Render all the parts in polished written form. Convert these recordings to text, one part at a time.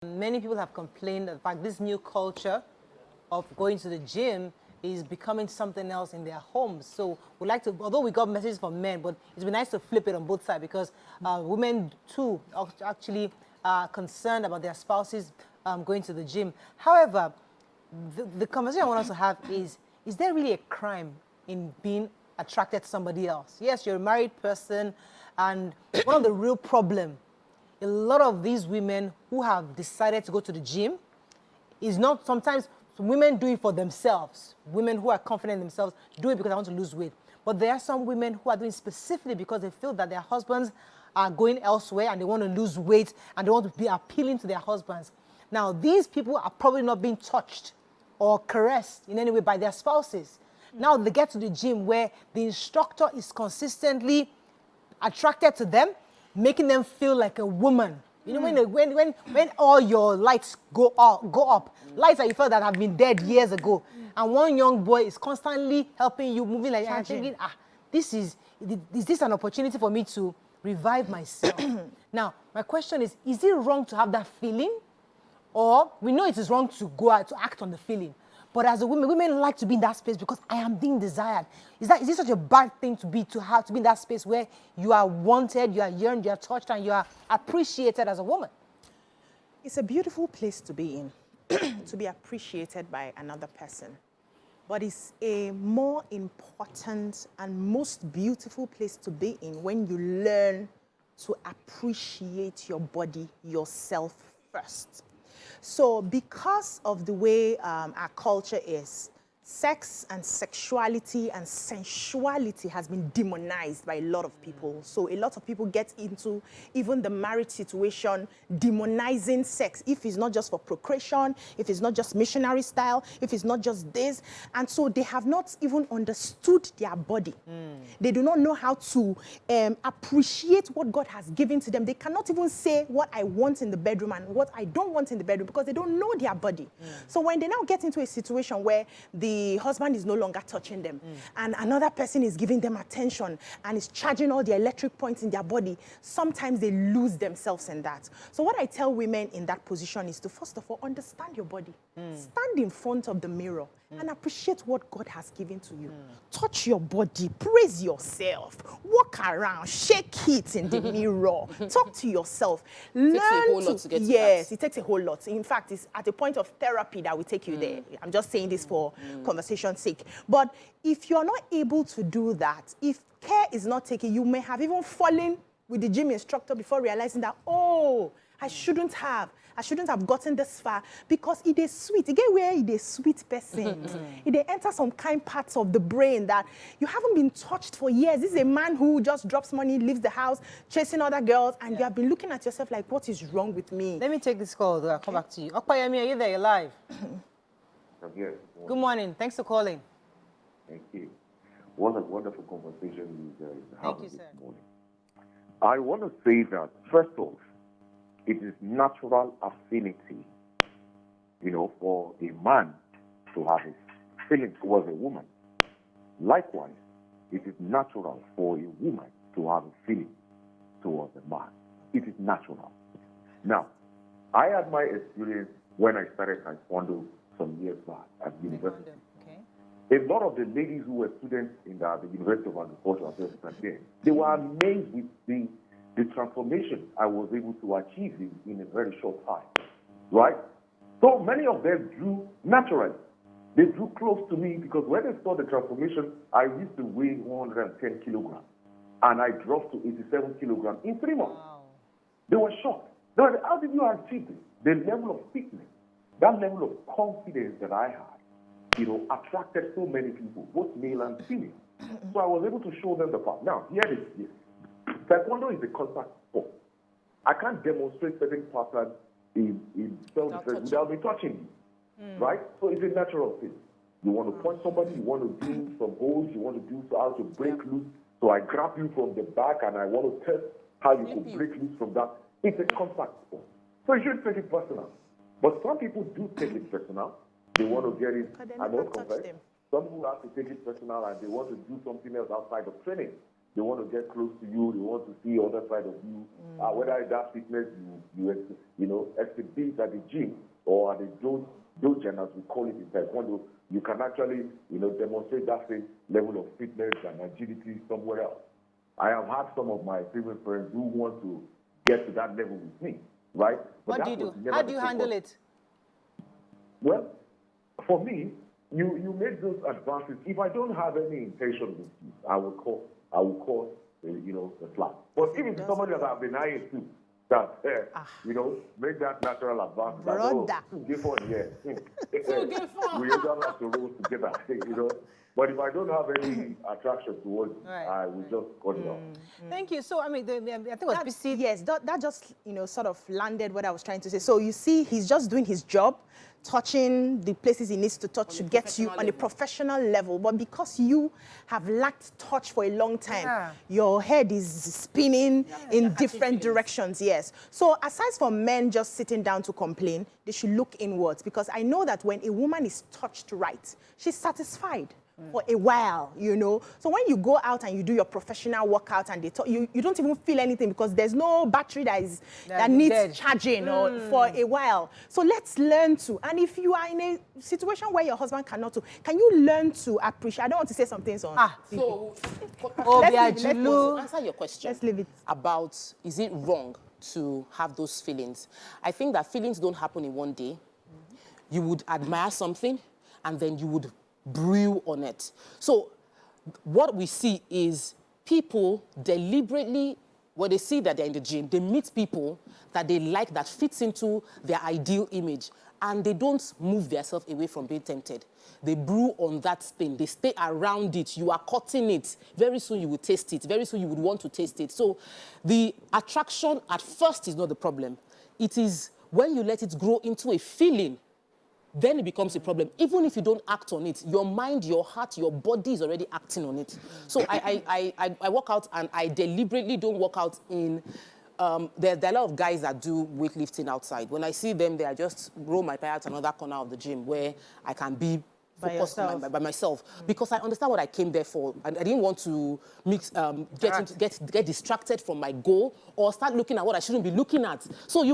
Many people have complained that, in fact, this new culture of going to the gym is becoming something else in their homes. So we'd like to, although we got messages from men, but it's been nice to flip it on both sides, because women too are actually concerned about their spouses going to the gym. However, the conversation I want us to have is there really a crime in being attracted to somebody else? Yes, you're a married person, and one of the real problems, a lot of these women who have decided to go to the gym is not, sometimes women do it for themselves. Women who are confident in themselves do it because they want to lose weight. But there are some women who are doing specifically because they feel that their husbands are going elsewhere and they want to lose weight and they want to be appealing to their husbands. Now, these people are probably not being touched or caressed in any way by their spouses. Now they get to the gym where the instructor is consistently attracted to them, making them feel like a woman. You know, when all your lights go up, lights that you felt that have been dead years ago, and one young boy is constantly helping you, moving like that, and thinking, is this an opportunity for me to revive myself? Now, my question is it wrong to have that feeling? Or we know it is wrong to go out to act on the feeling. But as a woman, women like to be in that space because I am being desired. Is this such a bad thing to be in that space where you are wanted, you are yearned, you are touched, and you are appreciated as a woman? It's a beautiful place to be in, to be appreciated by another person. But it's a more important and most beautiful place to be in when you learn to appreciate your body, yourself first. So because of the way our culture is, sex and sexuality and sensuality has been demonized by a lot of people. So a lot of people get into even the marriage situation demonizing sex, if it's not just for procreation, if it's not just missionary style, if it's not just this. And so they have not even understood their body. They do not know how to appreciate what God has given to them. They cannot even say what I want in the bedroom and what I don't want in the bedroom because they don't know their body. So when they now get into a situation where the husband is no longer touching them and another person is giving them attention and is charging all the electric points in their body, sometimes they lose themselves in that. So what I tell women in that position is to first of all understand your body. Stand in front of the mirror and appreciate what God has given to you. Touch your body, praise yourself, walk around, shake it in the mirror, talk to yourself. It takes a whole lot to get to that. Yes, it takes a whole lot. In fact, it's at a point of therapy that will take you there. I'm just saying this for conversation's sake. But if you're not able to do that, if care is not taken, you may have even fallen with the gym instructor before realizing that, oh, I shouldn't have gotten this far, because it is sweet. You get where it is sweet person. It enters some kind parts of the brain that you haven't been touched for years. This is a man who just drops money, leaves the house, chasing other girls, and you have been looking at yourself like, what is wrong with me? Let me take this call. I'll come back to you. Okpayemi, are you there? You're live. I'm here. Good morning. Thanks for calling. Thank you. What a wonderful conversation you guys have Thank you, this sir. morning. I want to say that, first off, it is natural affinity, for a man to have his feelings towards a woman. Likewise, it is natural for a woman to have a feeling towards a man. It is natural. Now, I had my experience when I started Taekwondo some years back at university. Okay. A lot of the ladies who were students in the University of Agriculture, they were amazed with the transformation I was able to achieve in a very short time, right? So many of them drew naturally. They drew close to me because when they saw the transformation, I used to weigh 110 kilograms, and I dropped to 87 kilograms in 3 months. Wow. They were shocked. They were like, how did you achieve this? The level of fitness, that level of confidence that I had, attracted so many people, both male and female. So I was able to show them the path. Now, here it is. Taekwondo is a contact sport. I can't demonstrate certain patterns in self-defense without me touching you, right? So it's a natural thing. You want to punch somebody, you want to do some holds, you want to do how to break loose. So I grab you from the back and I want to test how you could break loose from that. It's a contact sport. So you shouldn't take it personal. But some people do take it personal. They want to get it, I don't confess. Some people have to take it personal and they want to do something else outside of training. They want to get close to you. They want to see the other side of you. Whether it's that fitness you exhibit at the gym or at the dojo, as we call it in Taekwondo, you can actually, demonstrate that same level of fitness and agility somewhere else. I have had some of my female friends who want to get to that level with me, right? But what do you do? How do you handle it? Well, for me, you make those advances. If I don't have any intention with you, I will call the flag. But if it's somebody that I've been eyeing to, that make that natural advance. Brother. Give on here. We don't have to roll together, But if I don't have any attraction towards you, I will just cut it off. Thank you. So, I mean, I think it was PC. Yes, that just, sort of landed what I was trying to say. So you see, he's just doing his job, touching the places he needs to touch to get you on a professional level. But because you have lacked touch for a long time, your head is spinning in different directions, yes. So aside from men just sitting down to complain, they should look inwards, because I know that when a woman is touched right, she's satisfied for a while, So when you go out and you do your professional workout and you don't even feel anything, because there's no battery that needs charging or for a while. So let's learn to, and if you are in a situation where your husband cannot do, can you learn to appreciate? I don't want to say some things on. So, let's answer your question. Let's leave it. About, is it wrong to have those feelings? I think that feelings don't happen in one day. You would admire something, and then you would brew on it. So what we see is people deliberately, when they see that they're in the gym, they meet people that they like, that fits into their ideal image, and they don't move themselves away from being tempted. They brew on that thing. They stay around it. You are cutting it. Very soon you will taste it. Very soon you would want to taste it. So the attraction at first is not the problem. It is when you let it grow into a feeling, then it becomes a problem. Even if you don't act on it, your mind, your heart, your body is already acting on it. So I work out, and I deliberately don't work out in... there are a lot of guys that do weightlifting outside. When I see them, I just roll my pie out another corner of the gym where I can be focused by myself, because I understand what I came there for, and I didn't want to get distracted from my goal or start looking at what I shouldn't be looking at. So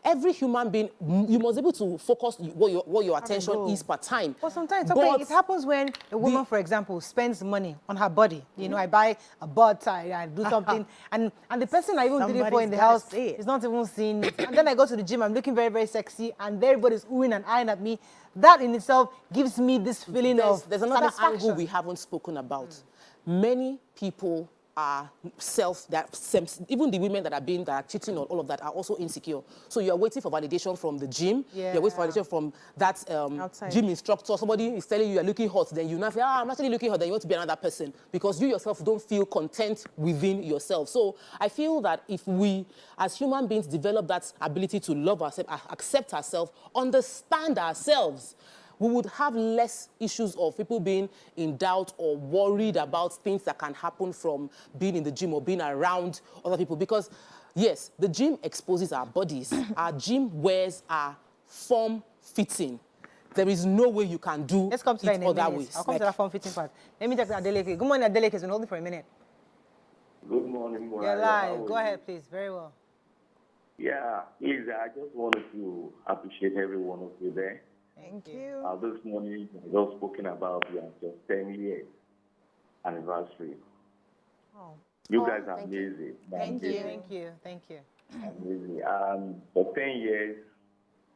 every human being, you must be able to focus what your attention is per time. Well, sometimes it happens when a woman, for example, spends money on her body. I buy a butt, I do something, and the person I even did it for in the house is not even seeing it. And then I go to the gym, I'm looking very, very sexy, and everybody's oohing and eyeing at me. That in itself gives me this feeling of There's another angle we haven't spoken about. Many people are even the women that are cheating on all of that are also insecure. So you're waiting for validation from the gym. You're waiting for validation from that gym instructor. Somebody is telling you you're looking hot. Then you now say, I'm actually looking hot. Then you want to be another person, because you yourself don't feel content within yourself. So I feel that if we, as human beings, develop that ability to love ourselves, accept ourselves, understand ourselves, we would have less issues of people being in doubt or worried about things that can happen from being in the gym or being around other people. Because, yes, the gym exposes our bodies. Our gym wears are form-fitting. There is no way you can do Let's come to that in a minute. ways. I'll come to that form-fitting part. Let me talk to Adeleke. Good morning, Adeleke. Has been holding for a minute. Good morning, You're live. Go ahead, please. Very well. Yeah, please, I just wanted to appreciate every one of you there. Thank you. This morning, I was spoken about just 10 years anniversary. You guys are amazing. Thank you. Thank you. Thank you. Amazing. For 10 years,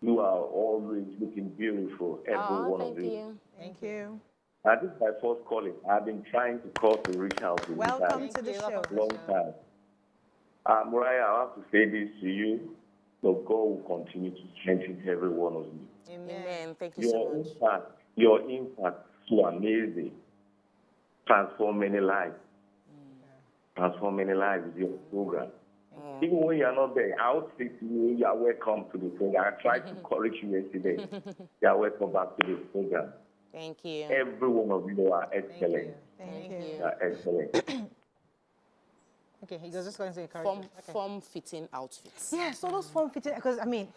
you are always looking beautiful, every one of you. Thank you. This is my first calling. I've been trying to call to reach out to you guys Welcome to the show. for a long time. Mariah, I have to say this to you. So God will continue to strengthen every one of you. Amen. Thank you so much. Your impact is so amazing. Transform many lives. Transform many lives with your program. Even when you're not there, I would say to you, you are welcome to the program. I tried to correct you yesterday. You are welcome back to the program. Thank you. Every one of you are excellent. Thank you. You are excellent. Okay, he was just going to encourage Form-fitting outfits. Yeah, so those form-fitting, because, I mean,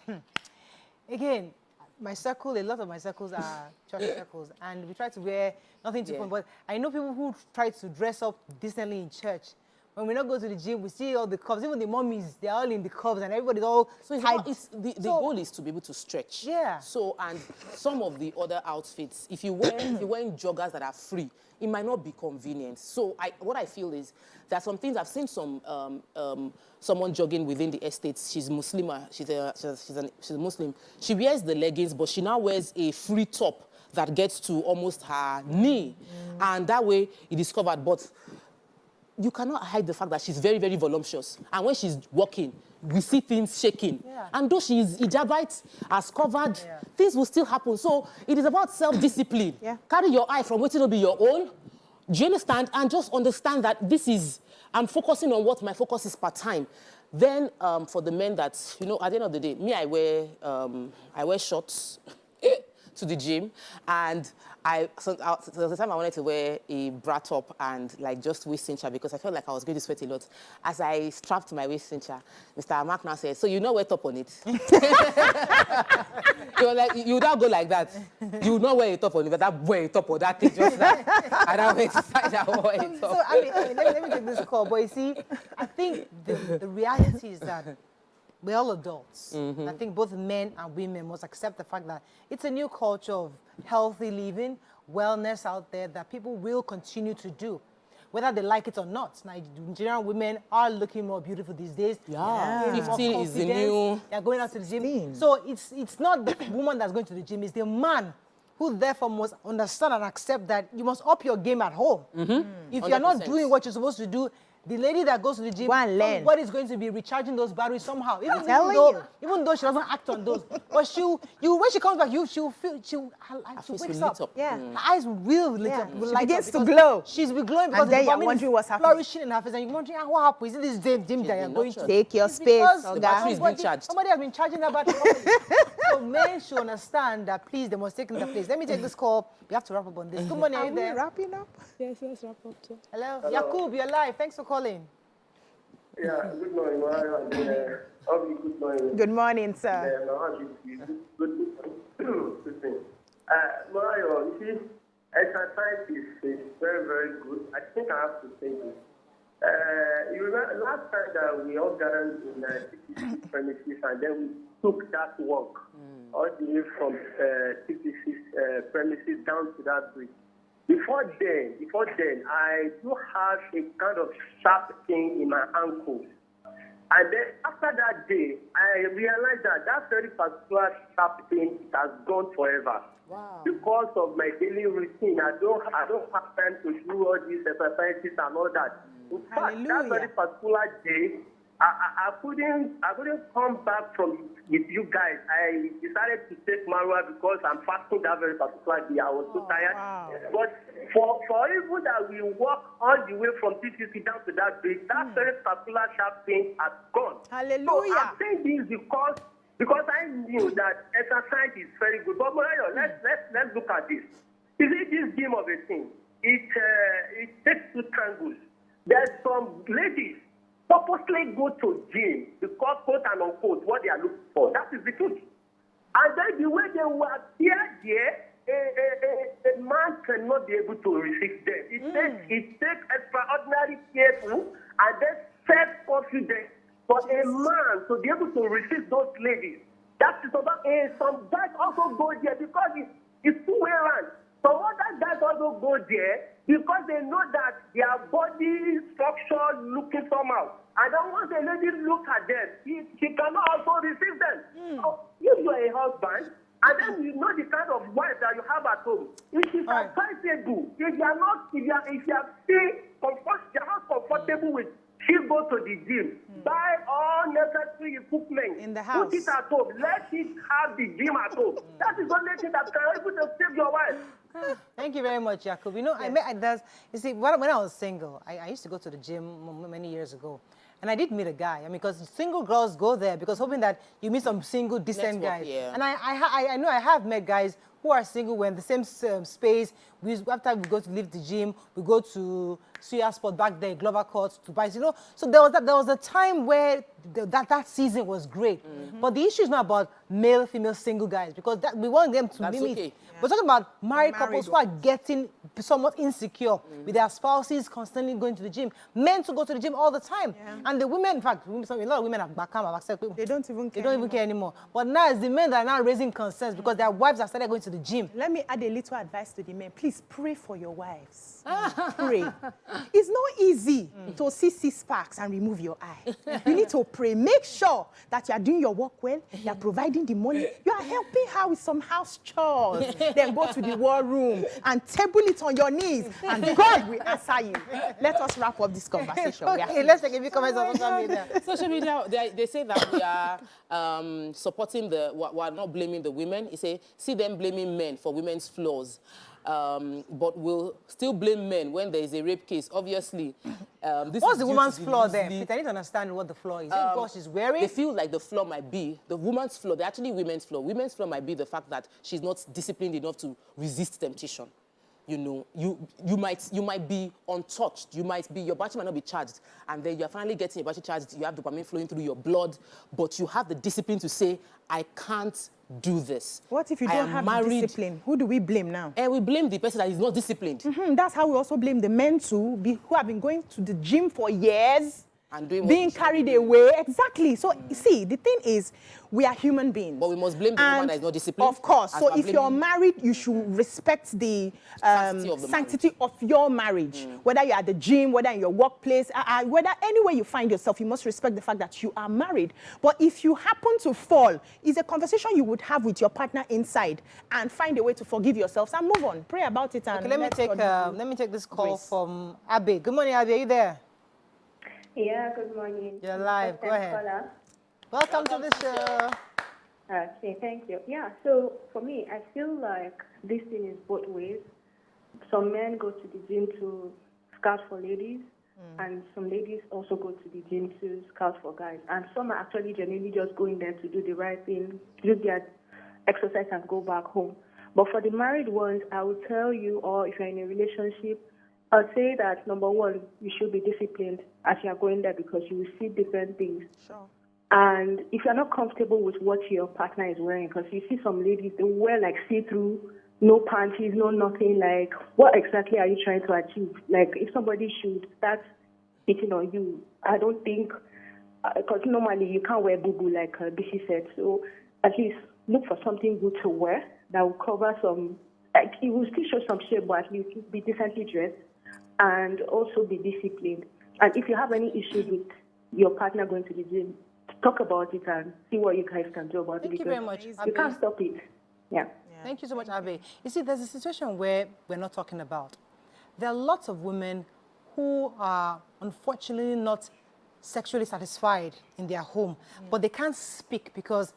again, my circle, a lot of my circles are church circles, and we try to wear nothing too fun, but I know people who try to dress up decently in church, when we not go to the gym, we see all the curves. Even the mummies, they're all in the curves, and everybody's all So it's tight. about, the goal is to be able to stretch. Yeah. So, and some of the other outfits, if you're wearing joggers that are free, it might not be convenient. So what I feel is there are some things. I've seen someone jogging within the estates. She's Muslima. She's a Muslim. She wears the leggings, but she now wears a free top that gets to almost her knee. And that way it is covered. But you cannot hide the fact that she's very, very voluptuous. And when she's walking, we see things shaking. Yeah. And though she is hijabite, as covered, things will still happen. So it is about self-discipline. Yeah. Carry your eye from what will be your own. Do you understand? And just understand that I'm focusing on what my focus is per time. Then for the men that, at the end of the day, me, I wear shorts to the gym, and so there was a time I wanted to wear a bra top and like just waist cincher because I felt like I was going to sweat a lot. As I strapped my waist cincher, Mr. Mark now said, "So you know wear top on it?" You're like, you would not go like that. You would not wear a top on it, but that wear a top on that thing just like, and I went inside and wear a top. So, I mean, let me take this call. But you see, I think the reality is that we're all adults. I think both men and women must accept the fact that it's a new culture of healthy living, wellness out there that people will continue to do, whether they like it or not. Now, Nigerian women are looking more beautiful these days. Yeah. More 15 is the confidence. new... They're going out to the gym. 15. So it's not the woman that's going to the gym, it's the man who therefore must understand and accept that you must up your game at home. If you're not 100%. doing what you're supposed to do, the lady that goes to the gym, Go and learn. somebody's going to be recharging those batteries somehow. Even telling though she doesn't act on those, but when she comes back, she'll face wakes will up. lit up. Yeah. Her eyes will lit Yeah. up. Will She light begins up to because glow. She's be glowing because And then the you're dopamine wondering is what's happening. flourishing in her face, and you're wondering, what happened? Is it this gym that you're been going to? nurtured. Take your It's space, because Oga. The battery is being charged. Somebody has been charging that battery. So men should understand that, please, they must take their place. Let me take this call. We have to wrap up on this. Good morning, are Are you we there? wrapping up? Yes, let's wrap up too. Hello? Yakub, you're live. Thanks for calling. Yeah, good morning, Mario. Good morning. Good morning, sir. Good thing. Mario, you see, exercise is very, very good. I think I have to say this. You remember last time that we all gathered in TPC premises and then we took that walk all the way from TPC premises down to that bridge. Before then, I do have a kind of sharp pain in my ankle. And then after that day, I realized that very particular sharp pain has gone forever. Wow. Because of my daily routine, I don't have time to do all these exercises and all that. In fact, that very particular day, I couldn't come back with you guys. I decided to take marijuana because I'm fasting that very particular day. I was so tired. Wow. But for even that we walk all the way from TTC down to that bridge, that very particular sharp pain has gone. Hallelujah. So I'm saying this because I knew that exercise is very good. But Mario, let's look at this. You see, this game of a thing, it takes two tangles. There's some ladies purposely go to gym because, quote and unquote, what they are looking for. That is the truth. And then the way they were there, a man cannot be able to resist them. It takes extraordinary careful and then self-confidence for a man to be able to resist those ladies. That is about some guys also go there because it's two-way around. Some other guys also go there because they know that their body structure looking somehow. And then once a lady look at them, she cannot also resist them. So if you are a husband, and then you know the kind of wife that you have at home, it is advisable. If you are still comfortable with, she go to the gym, buy all necessary equipment, In the house. put it at home, let it have the gym at home. That is the only thing that can help you to save your wife. Thank you very much, Yakub. You know, you see, when I was single, I used to go to the gym many years ago. And I did meet a guy. I mean, because single girls go there because hoping that you meet some single, decent Network, guys. yeah. And I know I have met guys who are single. We're in the same space. After we go to leave the gym, we go to Suya Sport back there, Glover Court, to buy. You know, so there was a time where that season was great. But the issue is not about male, female, single guys because we want them to That's mimic. okay. We're talking about married couples who are getting somewhat insecure with their spouses constantly going to the gym. Men to go to the gym all the time. And the women, in fact, a lot of women have accepted. They don't even care. They don't even care anymore. But now it's the men that are now raising concerns because their wives have started going to the gym. Let me add a little advice to the men. Please pray for your wives. Pray. It's not easy to see 6 packs and remove your eye. You need to pray. Make sure that you are doing your work well, you are providing the money, you are helping her with some house chores. Then go to the war room and table it on your knees, and God will answer you. Let us wrap up this conversation. Okay, let's take a few comments on social media. Social media, they say that we are supporting we are not blaming the women. They say, see them blaming men for women's flaws. But we'll still blame men when there is a rape case. Obviously, what's the woman's flaw there? Peter, I need to understand what the flaw is. Because she's wearing? They feel like the flaw might be the woman's flaw. They're actually women's flaw. Women's flaw might be the fact that she's not disciplined enough to resist temptation. You know, you might be untouched. Your battery might not be charged, and then you're finally getting your battery charged. You have dopamine flowing through your blood, but you have the discipline to say, I can't do this. What if you don't have the discipline? Who do we blame now? And we blame the person that is not disciplined. That's how we also blame the men too, who have been going to the gym for years. And being carried away. Exactly. So, you see, the thing is, we are human beings. But we must blame the woman that is not disciplined. Of course. So if you're married, you should respect the sanctity of your marriage. Whether you're at the gym, whether in your workplace, whether anywhere you find yourself, you must respect the fact that you are married. But if you happen to fall, it's a conversation you would have with your partner inside and find a way to forgive yourselves and move on. Pray about it. And okay, let me take this call from Abby. Good morning, Abby. Are you there? Yeah, good morning. You're live. Go ahead. Welcome to the show. Okay, thank you. Yeah, so for me, I feel like this thing is both ways. Some men go to the gym to scout for ladies, and some ladies also go to the gym to scout for guys. And some are actually genuinely just going there to do the right thing, do their exercise and go back home. But for the married ones, I would tell you, or if you're in a relationship, I'll say that, number one, you should be disciplined as you're going there because you will see different things. Sure. And if you're not comfortable with what your partner is wearing, because you see some ladies, they wear like see-through, no panties, no nothing, like, what exactly are you trying to achieve? Like, if somebody should start hitting on you, I don't think, because normally you can't wear boo-boo like BC said, so at least look for something good to wear that will cover some, like, it will still show some shape, but at least be decently dressed. And also be disciplined. And if you have any issues with your partner going to the gym, talk about it and see what you guys can do about it. Thank you very much, You Abby. can't stop it. Yeah. Thank you so much, Abby. You see, there's a situation where we're not talking about. There are lots of women who are unfortunately not sexually satisfied in their home, but they can't speak because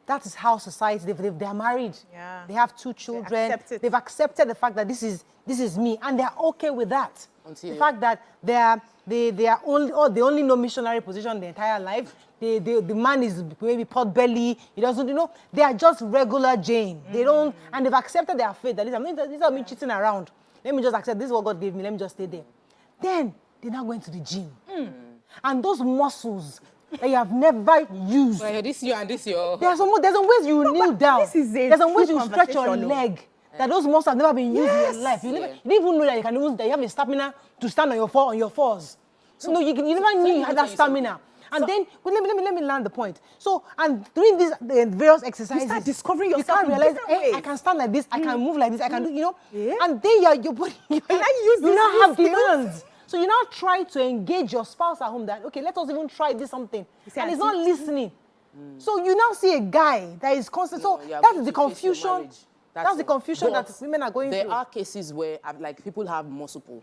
that is how society, they're married. Yeah. They have 2 children. They've accepted the fact that this is me, and they're okay with that. The fact that they are they only know missionary position the entire life. The man is maybe pot belly. He doesn't, they are just regular Jane. They don't, and they've accepted their fate. That is not me cheating around. Let me just accept this is what God gave me. Let me just stay there. Then they're now going to the gym, and those muscles that you have never used. Well, this you and this your. There's some ways you kneel down. There's some ways you stretch your leg. That those muscles have never been used in your life. You didn't even know that you have a stamina to stand on your fours. So no, you never knew you had that stamina. And then, let me land the point. So, and doing these various exercises, you start discovering yourself. You can't realize, hey, I can stand like this, I can move like this, I can do, Yeah. And then your body, you now have demands. So you now try to engage your spouse at home that, okay, let us even try this something. And he's not listening. So you now see a guy that is constant. So that's the confusion. That's the confusion that women are going through. There are cases where, like, people have muscle pull.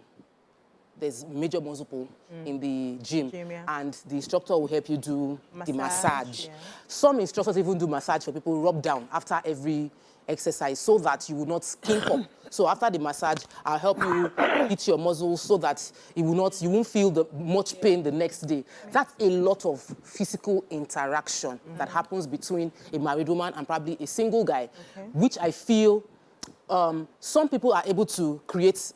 There's major muscle pull in the gym, and the instructor will help you do the massage. Yeah. Some instructors even do massage for people, rub down after every exercise so that you will not kink up. So after the massage, I'll help you hit your muscles so that you won't feel much pain the next day. That's a lot of physical interaction that happens between a married woman and probably a single guy, which I feel some people are able to create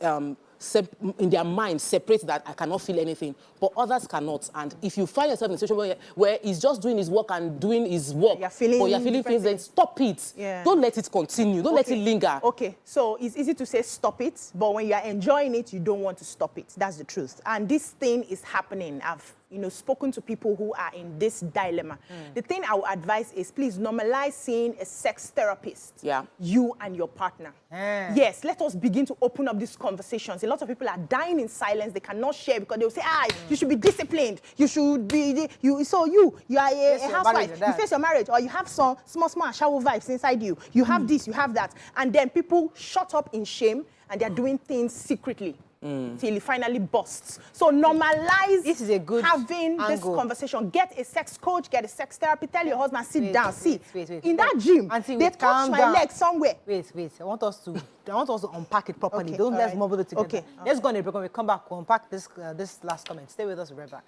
in their mind separate that I cannot feel anything, but others cannot. And if you find yourself in a situation where he's just doing his work and doing his work, You're feeling but you're feeling things, then stop it. Yeah. Don't let it continue. Don't let it linger. Okay, so it's easy to say stop it, but when you are enjoying it, you don't want to stop it. That's the truth. And this thing is happening. I've spoken to people who are in this dilemma. The thing I would advise is please normalize seeing a sex therapist. Yeah. You and your partner. Yes, let us begin to open up these conversations. A lot of people are dying in silence. They cannot share because they'll say, you should be disciplined. You should be, you are a housewife. You face your marriage, or you have some small shower vibes inside you. You have this, you have that. And then people shut up in shame and they're doing things secretly. Till it finally busts. So normalize this is a good having angle. This conversation. Get a sex coach, get a sex therapy. Tell your husband, sit down. Wait. In that gym, Auntie, they touch my leg somewhere. Wait. I want us to unpack it properly. Okay, Don't let's right. mumble it together. Okay. Let's go on a break. When we come back, we'll unpack this last comment. Stay with us. We'll be right back.